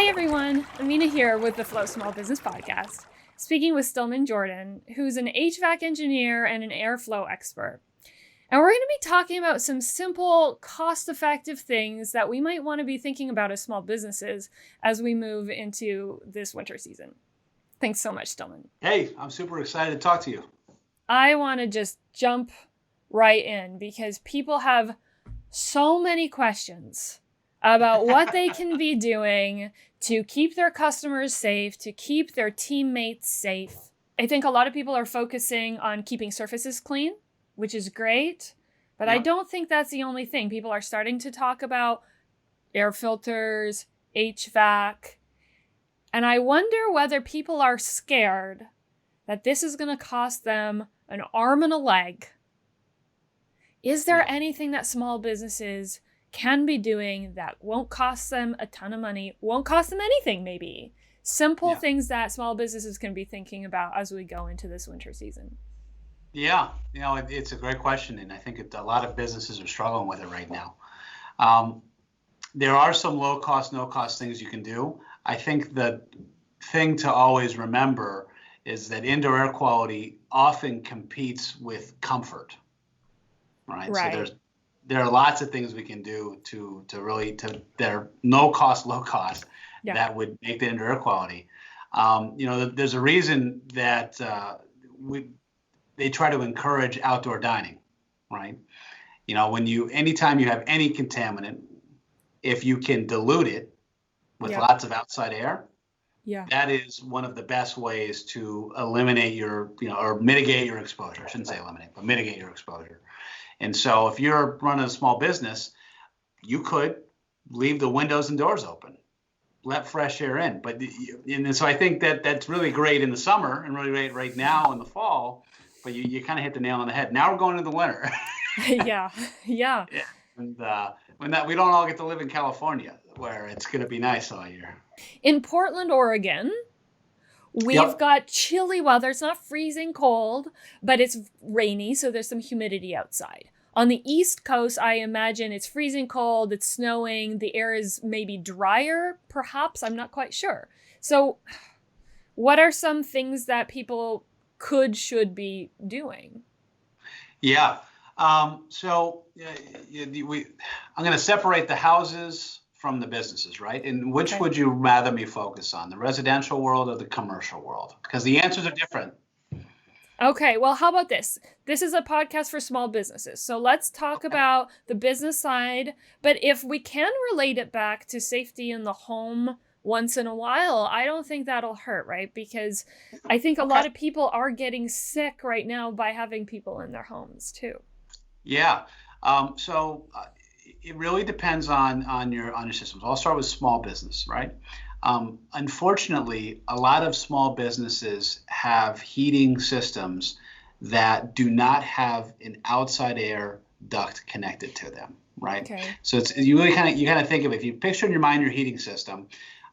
Hi, everyone. Amina here with the Flow Small Business Podcast, speaking with Stillman Jordan, who's an HVAC engineer and an airflow expert. And we're going to be talking about some simple, cost-effective things that we might want to be thinking about as small businesses as we move into this winter season. Thanks so much, Stillman. Hey, I'm super excited to talk to you. I want to just jump right in because people have so many questions about what they can be doing to keep their customers safe, to keep their teammates safe. I think a lot of people are focusing on keeping surfaces clean, which is great, but I don't think that's the only thing. People are starting to talk about air filters, HVAC, and I wonder whether people are scared that this is going to cost them an arm and a leg. Is there anything that small businesses can be doing that won't cost them a ton of money, won't cost them anything maybe? Simple things that small businesses can be thinking about as we go into this winter season. Yeah, it's a great question, and I think a lot of businesses are struggling with it right now. There are some low cost, no cost things you can do. I think the thing to always remember is that indoor air quality often competes with comfort, right? So there are lots of things we can do to they're no cost, low cost that would make the indoor air quality. There's a reason that they try to encourage outdoor dining, right? Anytime you have any contaminant, if you can dilute it with lots of outside air, that is one of the best ways to eliminate or mitigate your exposure. I shouldn't say eliminate, but mitigate your exposure. And so if you're running a small business, you could leave the windows and doors open, let fresh air in. And so I think that's really great in the summer and really great right now in the fall, but you kind of hit the nail on the head. Now we're going into the winter. Yeah. And we don't all get to live in California where it's going to be nice all year. In Portland, Oregon, we've got chilly weather. It's not freezing cold, but it's rainy, so there's some humidity outside. On the East Coast, I imagine it's freezing cold, it's snowing, the air is maybe drier, perhaps, I'm not quite sure. So what are some things that people should be doing? Yeah. I'm going to separate the houses from the businesses, right? And which would you rather me focus on, the residential world or the commercial world? Because the answers are different. Okay, well, how about this? This is a podcast for small businesses. So let's talk about the business side. But if we can relate it back to safety in the home once in a while, I don't think that'll hurt, right? Because I think a lot of people are getting sick right now by having people in their homes too. Yeah. It really depends on your systems. I'll start with small business, right? Unfortunately, a lot of small businesses have heating systems that do not have an outside air duct connected to them, right? Okay. So you kind of think of it. If you picture in your mind your heating system,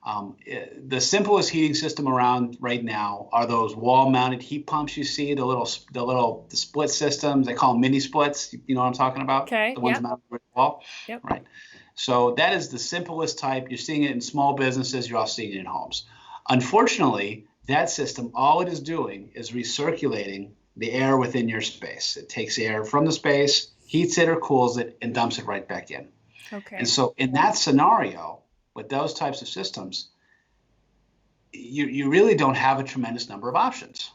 the simplest heating system around right now are those wall-mounted heat pumps you see, the split systems. They call them mini splits. You know what I'm talking about? Okay. The ones mounted on the wall. Yep. Right. So that is the simplest type. You're seeing it in small businesses. You're also seeing it in homes. Unfortunately, that system, all it is doing is recirculating the air within your space. It takes air from the space, heats it or cools it, and dumps it right back in. Okay. And so in that scenario, with those types of systems, you really don't have a tremendous number of options.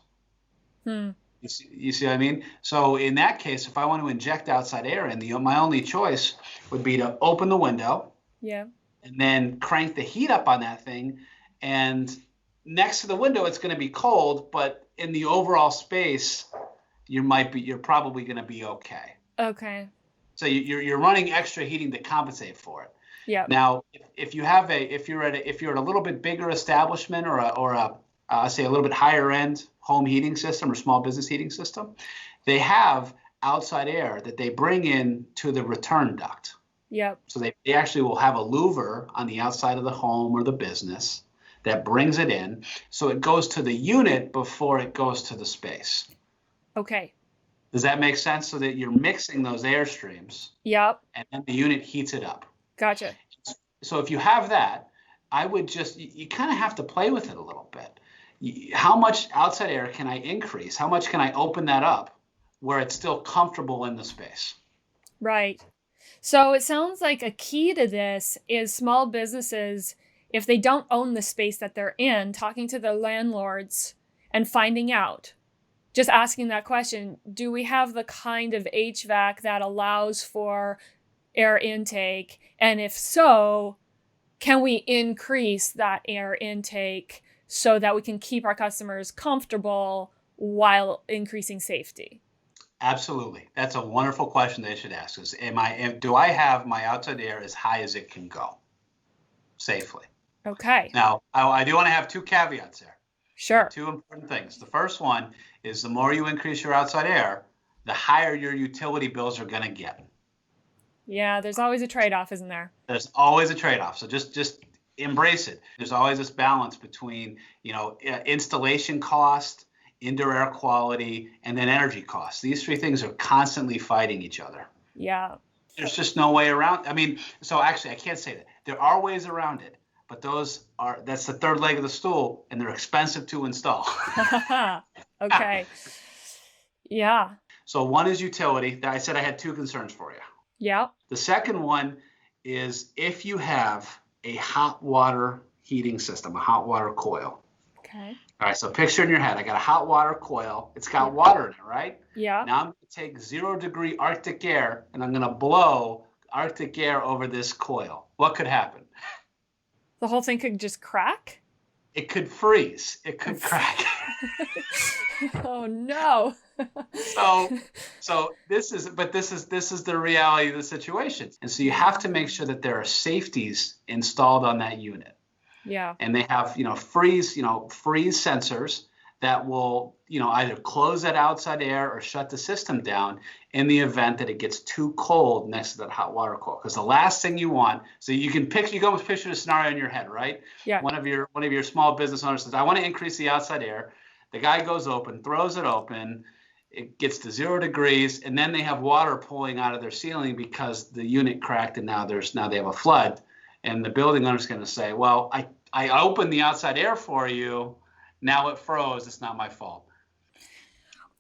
You see what I mean? So in that case, if I want to inject outside air in, my only choice would be to open the window, and then crank the heat up on that thing. And next to the window, it's going to be cold, but in the overall space, you're probably going to be okay. Okay. So you're running extra heating to compensate for it. Yeah. Now, if you're at a little bit bigger establishment or a say a little bit higher end home heating system or small business heating system, they have outside air that they bring in to the return duct. Yep. So they actually will have a louver on the outside of the home or the business that brings it in. So it goes to the unit before it goes to the space. Okay. Does that make sense? So that you're mixing those air streams. Yep. And then the unit heats it up. Gotcha. So if you have that, I would just, you kind of have to play with it a little bit. How much outside air can I increase? How much can I open that up where it's still comfortable in the space? Right. So it sounds like a key to this is small businesses, if they don't own the space that they're in, talking to their landlords and finding out, just asking that question, do we have the kind of HVAC that allows for air intake? And if so, can we increase that air intake so that we can keep our customers comfortable while increasing safety? Absolutely. That's a wonderful question they should ask is, do I have my outside air as high as it can go safely? Okay. Now, I do want to have two caveats there. Sure. Two important things. The first one is the more you increase your outside air, the higher your utility bills are going to get. Yeah, there's always a trade-off, isn't there? There's always a trade-off. So just embrace it. There's always this balance between, installation cost, indoor air quality, and then energy costs. These three things are constantly fighting each other. Yeah. There's just no way around. So actually, I can't say that. There are ways around it, but that's the third leg of the stool, and they're expensive to install. Okay. Yeah. So one is utility. I said I had two concerns for you. Yeah. The second one is if you have a hot water heating system, a hot water coil. Okay. All right, so picture in your head, I got a hot water coil. It's got water in it, right? Yeah. Now I'm going to take 0-degree Arctic air and I'm going to blow Arctic air over this coil. What could happen? The whole thing could just crack? It could freeze. It could crack. Oh no. So this is the reality of the situation. And so you have to make sure that there are safeties installed on that unit. Yeah. And they have, freeze sensors that will, either close that outside air or shut the system down in the event that it gets too cold next to that hot water coil. Because the last thing you want, so you can almost picture the scenario in your head, right? Yeah. One of your small business owners says, I want to increase the outside air. The guy goes open, throws it open, it gets to 0 degrees, and then they have water pulling out of their ceiling because the unit cracked and now they have a flood. And the building owner's going to say, well, I opened the outside air for you. Now it froze. It's not my fault.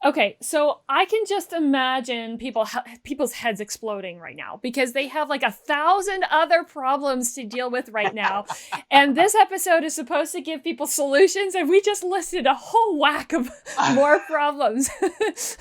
Okay, so I can just imagine people's heads exploding right now because they have like 1,000 other problems to deal with right now. And this episode is supposed to give people solutions, and we just listed a whole whack of more problems. Here's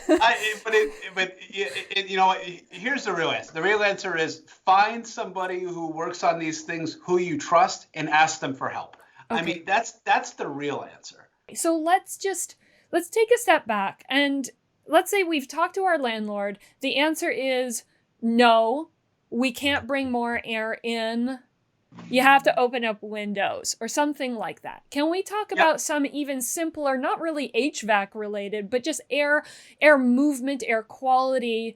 the real answer. The real answer is find somebody who works on these things who you trust and ask them for help. Okay. That's the real answer. So let's take a step back and let's say we've talked to our landlord. The answer is no, we can't bring more air in. You have to open up windows or something like that. Can we talk about some even simpler, not really HVAC related, but just air movement, air quality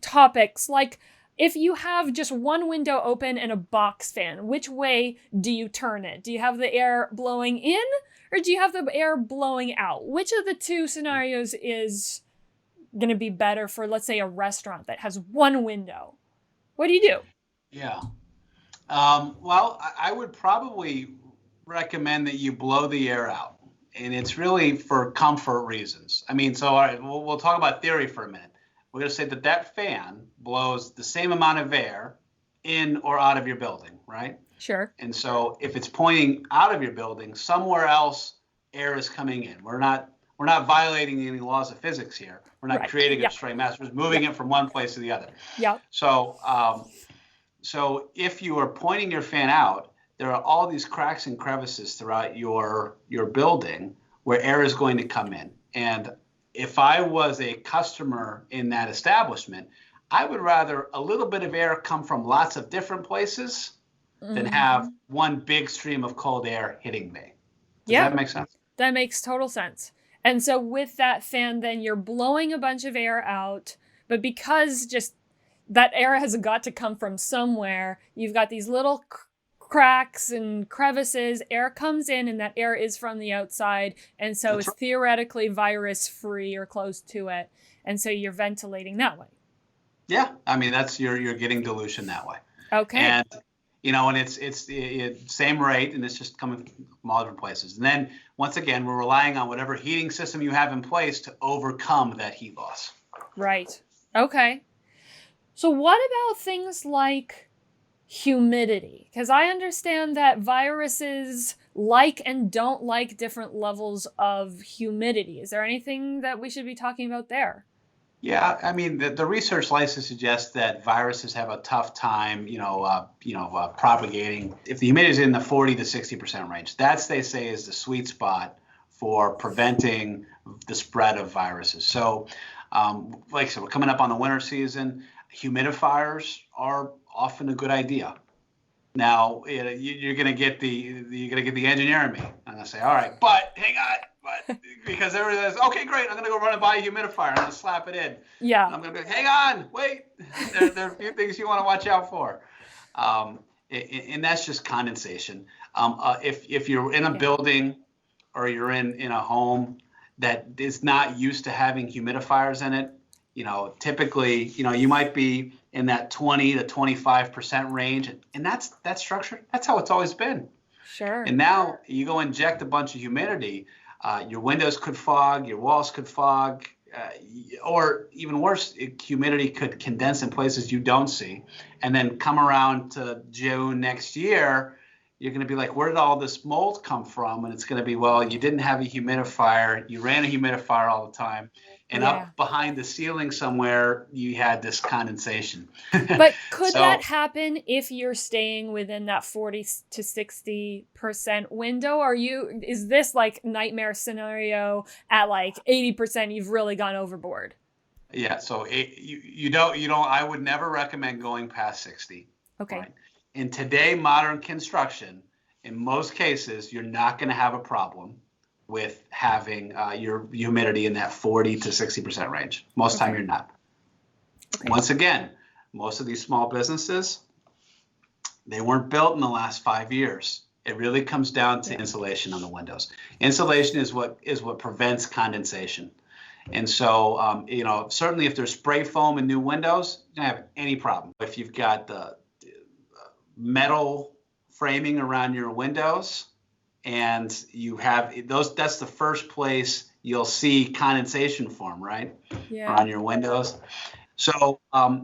topics? Like if you have just one window open and a box fan, which way do you turn it? Do you have the air blowing in? Or do you have the air blowing out? Which of the two scenarios is going to be better for, let's say, a restaurant that has one window? What do you do? Yeah. Well, I would probably recommend that you blow the air out. And it's really for comfort reasons. All right, we'll talk about theory for a minute. We're going to say that fan blows the same amount of air in or out of your building, right? Sure. And so if it's pointing out of your building, somewhere else air is coming in. We're not violating any laws of physics here. We're not creating a stray mass. We're just moving it from one place to the other. Yeah. So if you are pointing your fan out, there are all these cracks and crevices throughout your building where air is going to come in. And if I was a customer in that establishment, I would rather a little bit of air come from lots of different places than have one big stream of cold air hitting me. Does that make sense? That makes total sense. And so with that fan, then you're blowing a bunch of air out, but because just that air has got to come from somewhere, you've got these little cracks and crevices, air comes in and that air is from the outside. And so it's theoretically virus free or close to it. And so you're ventilating that way. Yeah. You're getting dilution that way. Okay. And And it's the same rate, and it's just coming from all different places. And then once again, we're relying on whatever heating system you have in place to overcome that heat loss. Right. Okay. So what about things like humidity? Because I understand that viruses like and don't like different levels of humidity. Is there anything that we should be talking about there? Yeah, I mean, the research likes to suggest that viruses have a tough time, propagating. If the humidity is in the 40 to 60% range, that's, they say, is the sweet spot for preventing the spread of viruses. So, like I said, we're coming up on the winter season. Humidifiers are often a good idea. Now, you're going to get the engineer in me. I'm going to say, all right, but hang on. But because everybody says, okay, great, I'm going to go run and buy a humidifier. I'm going to slap it in. Yeah. And I'm going to be like, hang on, wait. There are a few things you want to watch out for. And that's just condensation. If you're in a building or you're in a home that is not used to having humidifiers in it, typically, you might be in that 20 to 25% range. And that's structure. That's how it's always been. Sure. And now you go inject a bunch of humidity. Your windows could fog, your walls could fog, or even worse, humidity could condense in places you don't see. And then come around to June next year, you're going to be like, where did all this mold come from? And it's going to be, well, you didn't have a humidifier. You ran a humidifier all the time. And up behind the ceiling somewhere, you had this condensation. But could that happen if you're staying within that 40 to 60% window? Is this like nightmare scenario at like 80%? You've really gone overboard. Yeah. So I would never recommend going past 60. Okay. Right? In today, modern construction, in most cases, you're not going to have a problem with having your humidity in that 40 to 60% range. Most time you're not. Okay. Once again, most of these small businesses, they weren't built in the last 5 years. It really comes down to insulation on the windows. Insulation is what prevents condensation. And so, certainly if there's spray foam in new windows, you don't have any problem. If you've got the metal framing around your windows, and you have those, that's the first place you'll see condensation form, right? Yeah. Around your windows. So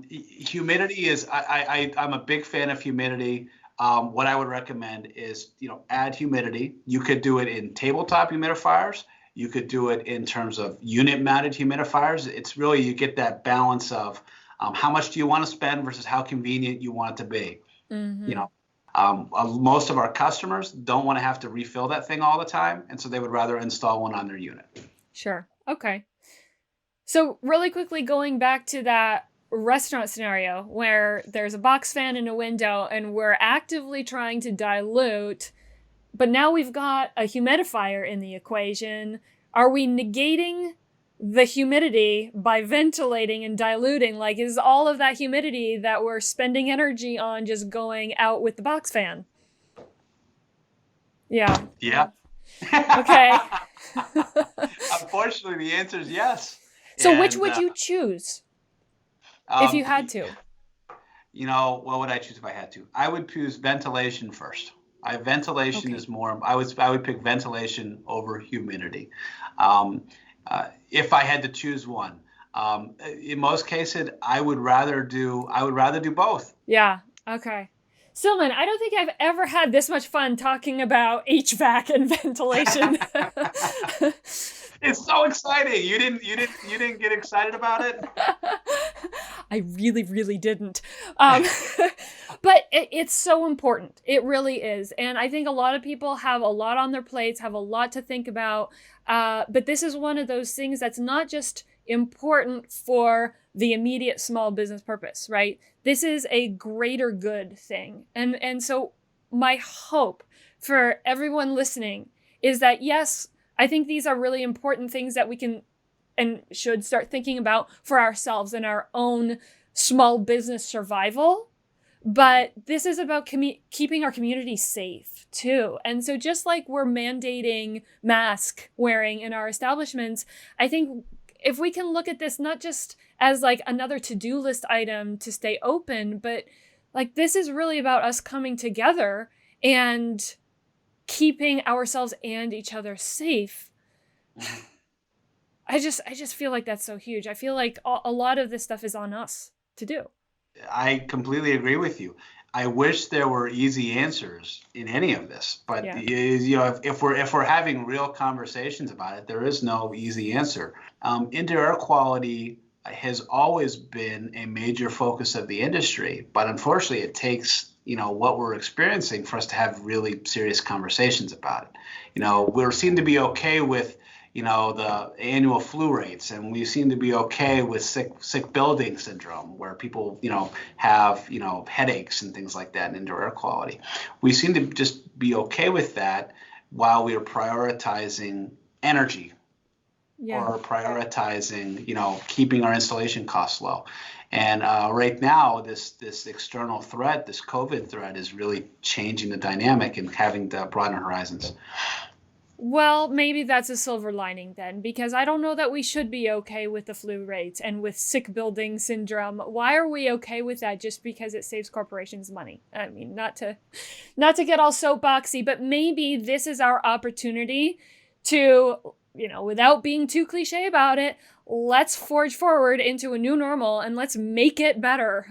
humidity is, I'm a big fan of humidity. What I would recommend is, add humidity. You could do it in tabletop humidifiers. You could do it in terms of unit mounted humidifiers. It's really, you get that balance of how much do you want to spend versus how convenient you want it to be. Mm-hmm. Most of our customers don't want to have to refill that thing all the time, and so they would rather install one on their unit. Sure. Okay. So really quickly, going back to that restaurant scenario where there's a box fan in a window and we're actively trying to dilute, but now we've got a humidifier in the equation. Are we negating the humidity by ventilating and diluting? Like, is all of that humidity that we're spending energy on just going out with the box fan? Yeah. Yeah. Okay. Unfortunately, the answer is yes. So which would you choose if you had to? What would I choose if I had to? I would choose ventilation first. Ventilation is more, I would pick ventilation over humidity. If I had to choose one, in most cases, I would rather do both. Yeah. Okay. Stillman, I don't think I've ever had this much fun talking about HVAC and ventilation. It's so exciting. You didn't get excited about it? I really, really didn't. But it's so important. It really is. And I think a lot of people have a lot on their plates, have a lot to think about. But this is one of those things that's not just important for the immediate small business purpose, right? This is a greater good thing. And so my hope for everyone listening is that, yes, I think these are really important things that we can and should start thinking about for ourselves and our own small business survival. But this is about keeping our community safe too. And so just like we're mandating mask wearing in our establishments, I think if we can look at this not just as like another to-do list item to stay open, but Like, this is really about us coming together and keeping ourselves and each other safe. Mhm. I just feel like that's so huge. I feel like a lot of this stuff is on us to do. I completely agree with you. I wish there were easy answers in any of this, but Yeah. if we're having real conversations about it, there is no easy answer. Indoor air quality has always been a major focus of the industry, but unfortunately, it takes what we're experiencing for us to have really serious conversations about it. We seem to be okay with the annual flu rates, and we seem to be okay with sick building syndrome, where people, have, headaches and things like that in indoor air quality. We seem to just be okay with that while we are prioritizing energy Yeah. or prioritizing, keeping our installation costs low. And right now, this external threat, this COVID threat, is really changing the dynamic and having to broaden horizons. Well, maybe that's a silver lining then, because I don't know that we should be okay with the flu rates and with sick building syndrome. Why are we okay with that just because it saves corporations money? I mean, not to get all soapboxy, but maybe this is our opportunity to, without being too cliche about it, let's forge forward into a new normal and let's make it better.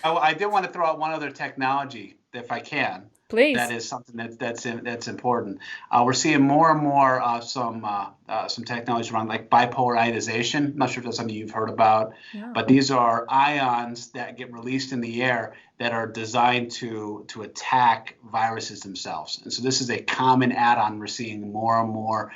I did want to throw out one other technology, if I can. That Please. is something that's important. We're seeing more and more some technology around like bipolar ionization. I'm not sure if that's something you've heard about, No. but these are ions that get released in the air that are designed to attack viruses themselves. And so this is a common add-on we're seeing more and more,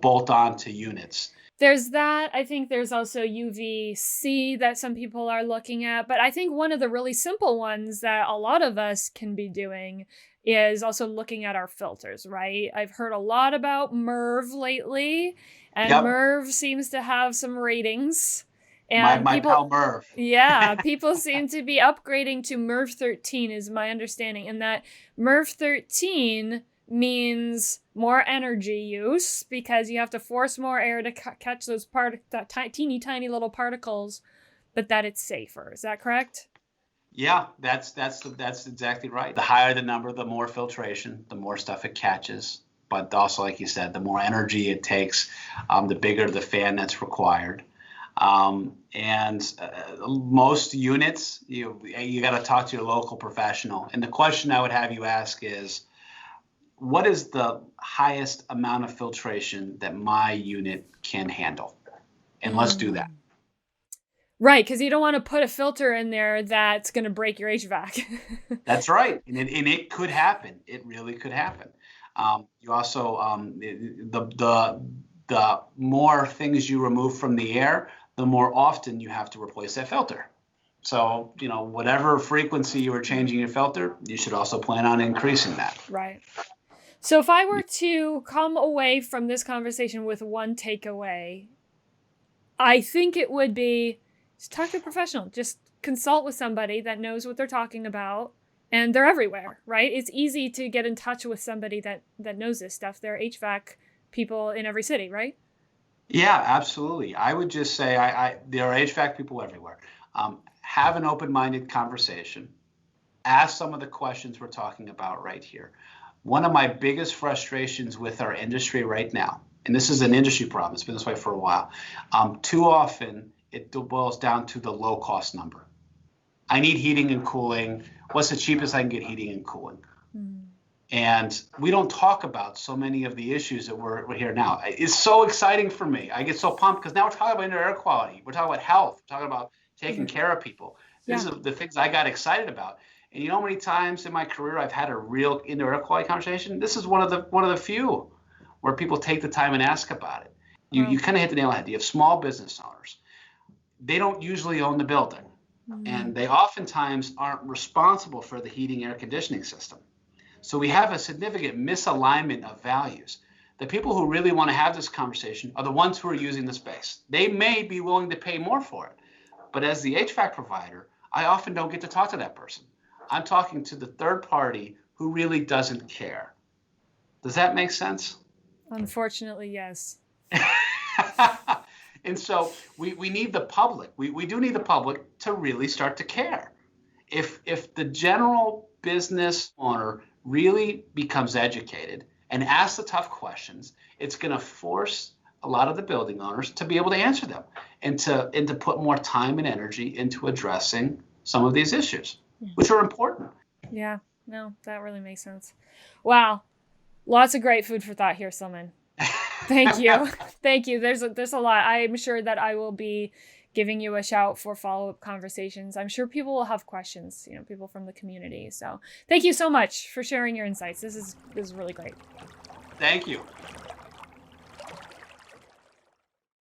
bolt on to units. There's that. I think there's also UVC that some people are looking at. But I think one of the really simple ones that a lot of us can be doing is also looking at our filters, right? I've heard a lot about MERV lately, and Yep, MERV seems to have some ratings. my And my pal Merv. yeah, people seem to be upgrading to MERV 13, is my understanding. And that MERV 13 means more energy use because you have to force more air to catch those teeny tiny little particles, but that it's safer. Is that correct? Yeah, that's exactly right. The higher the number, the more filtration, the more stuff it catches. But also, like you said, the more energy it takes, the bigger the fan that's required. And most units, you got to talk to your local professional. And the question I would have you ask is, what is the highest amount of filtration that my unit can handle? And let's do that. Right, because you don't want to put a filter in there that's going to break your HVAC. That's right, and it could happen. It really could happen. You also the more things you remove from the air, the more often you have to replace that filter. So whatever frequency you are changing your filter, you should also plan on increasing that. Right. So if I were to come away from this conversation with one takeaway, I think it would be just talk to a professional. Just consult with somebody that knows what they're talking about. And they're everywhere, right? It's easy to get in touch with somebody that knows this stuff. There are HVAC people in every city, right? Yeah, absolutely. I would just say there are HVAC people everywhere. Have an open-minded conversation. Ask some of the questions we're talking about right here. One of my biggest frustrations with our industry right now, and this is an industry problem, it's been this way for a while, too often it boils down to the low-cost number. I need heating and cooling. What's the cheapest I can get heating and cooling? And we don't talk about so many of the issues that we're here now. It's so exciting for me. I get so pumped because now we're talking about indoor air quality. We're talking about health. We're talking about taking care of people. These Yeah. are the things I got excited about. And you know how many times in my career I've had a real indoor air quality conversation? This is one of the few where people take the time and ask about it. You Wow. kind of hit the nail on the head. You have small business owners. They don't usually own the building, and they oftentimes aren't responsible for the heating air conditioning system. So we have a significant misalignment of values. The people who really want to have this conversation are the ones who are using the space. They may be willing to pay more for it, but as the HVAC provider, I often don't get to talk to that person. I'm talking to the third party who really doesn't care. Does that make sense? Unfortunately, yes. And so we need the public. We do need the public to really start to care. If the general business owner really becomes educated and asks the tough questions, it's going to force a lot of the building owners to be able to answer them and to put more time and energy into addressing some of these issues, which are important. Yeah, no, that really makes sense. Wow. Lots of great food for thought here, Stillman. Thank you. Thank you. There's a lot. I'm sure that I will be giving you a shout for follow-up conversations. I'm sure people will have questions, people from the community. So thank you so much for sharing your insights. This is really great. Thank you.